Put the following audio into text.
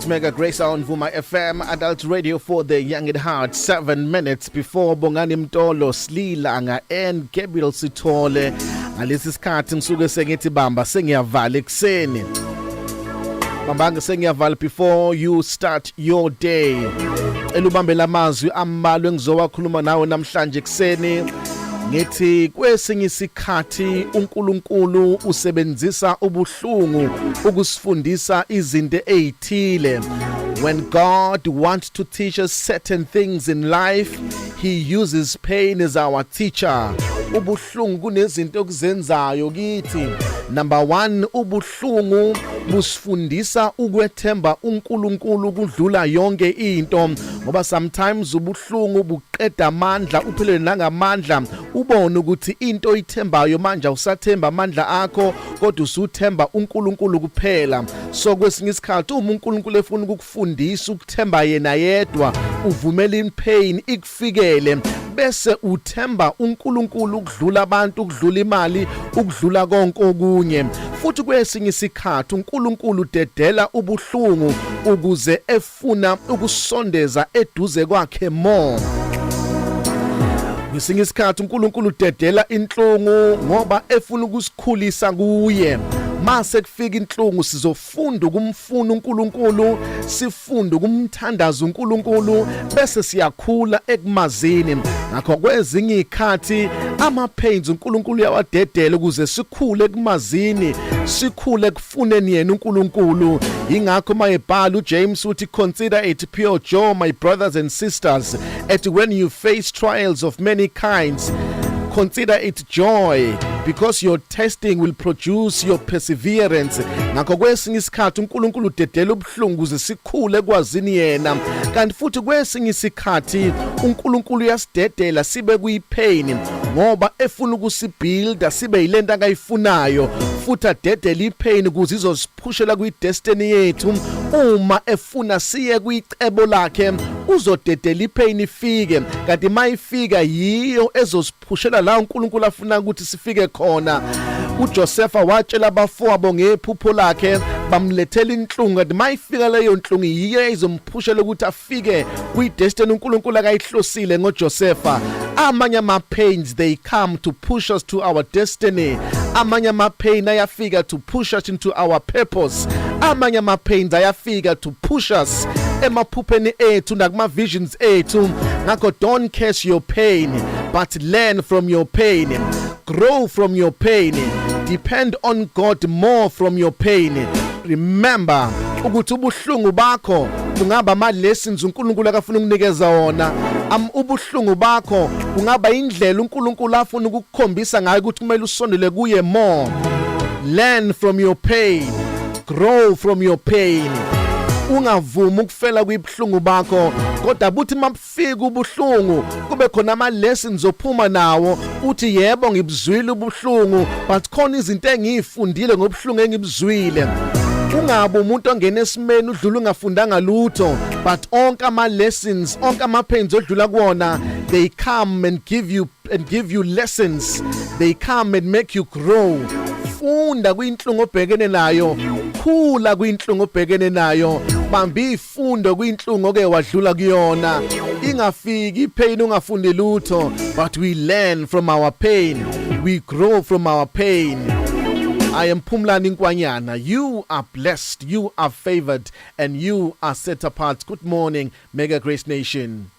It's Mega Grace on Vuma FM, Adult Radio for the Young at Heart. 7 minutes before Bongani Mtolo, Slilanga and Gabriel Sithole. Alesi sikhathi ngisuke sengithi bamba sengiyavala ekseni. Bambanga sengiyavala before you start your day. Elubambela amazwi ambalwa engizowakhuluma nawe namhlanje ekseni. Ngithi kwesinye isikhathi uNkulunkulu usebenzisa ubuhlungu ukusifundisa izinto ezithile. When God wants to teach us certain things in life, he uses pain as our teacher. Ubuhlungu kunezinto okuzenzayo kithi. Number 1, ubuhlungu busifundisa ukwethemba uNkulunkulu kudlula yonke into, ngoba sometimes ubuhlungu buqeda amandla, uphele nangamandla, ubone ukuthi into oyithembayo manje usathemba amandla akho kodwa usuthemba uNkulunkulu kuphela. So kwesinye isikhathi uma uNkulunkulu efuna ukukufundisa ukuthemba yena yedwa, uvumela ipain ikufikele bese uthemba uNkulunkulu ukudlula abantu, ukudlula imali, ukudlula konke okunye. Futhi kwesinye isikhathi uNkulunkulu dedela ubuhlungu ukuze efuna ukusondeza eduze kwakhe more. Kwesinye isikhathi uNkulunkulu dedela inhlungu ngoba efuna ukusikhulisa kuye. Mase kufika inhlungu sizofunda ukumfuna uNkulunkulu, sifunda ukumthandaza uNkulunkulu bese siyakhula ekumazini. Ngakho kwezinye izikhathi ama pains uNkulunkulu yawadedela ukuze sikhule ekumazini, sikhule kufuneni yena uNkulunkulu. Ingakho mayebhala uJames uthi consider it pure joy, my brothers and sisters, that when you face trials of many kinds, consider it joy, because your testing will produce your perseverance. Ngakho kwesinye isikhathi uNkulunkulu udedela ubuhlungu ukuze sikhule kwazini yena. Kanti futhi kwesinye isikhathi uNkulunkulu yasidedela sibe kuyipain ngoba efuna ukusibuilda sibe yilento akayifunayo. Futhi adedela ipain ukuze izosiphushela kwi-destiny yethu. Uma efuna siye kwicebo lakhe uzodedela ipain ifike, kanti mayifika yiyo ezosiphushela la uNkulunkulu afuna ukuthi sifike khona. uJosepha watshela abafowabo ngephupho lakhe, bamlethela inhlungu, kanti mayifika leyo nhlungu yiyo izompushela ukuthi afike kwi-destiny uNkulunkulu akayihlosile ngoJosepha. Amanye ama pains they come to push us to our destiny. Amanye ama pain ayafika to push us into our purpose. Amanye ama pains ayafika to push us emaphupheni ethu nakuma visions ethu. Ngakho don't curse your pain, but learn from your pain. Grow from your pain. Depend on God more from your pain. Remember ukuthi ubuhlungu bakho kungaba ama lessons uNkulunkulu akafuna ukunikeza wona. Ubuhlungu bakho kungaba indlela uNkulunkulu afuna ukukukhombisa ngayo ukuthi kumele usondele kuye more. Learn from your pain. Grow from your pain. Ungavumi ukufela kuyibuhlungu bakho, kodwa buthi mabufika ubuhlungu kube khona ama lessons ophuma nawo uthi yebo ngibuzwile ubuhlungu, but khona izinto engiyifundile ngobuhlungu engibuzwile. Ungabe umuntu ongena esimeni udlula ungafundanga lutho, but onke ama lessons, onke ama pains odlula kuona, they come and give you lessons. They come and make you grow. Funda kwinhlungu obhekene nayo, khula kwinhlungu obhekene nayo, bamba ifundo kwinhlungu oke wadlula kuyona. Ingafiki ipain ungafundi lutho, but we learn from our pain, we grow from our pain. I am Phumlani Nkwanyana. You are blessed, you are favored, and you are set apart. Good morning, Mega Grace Nation.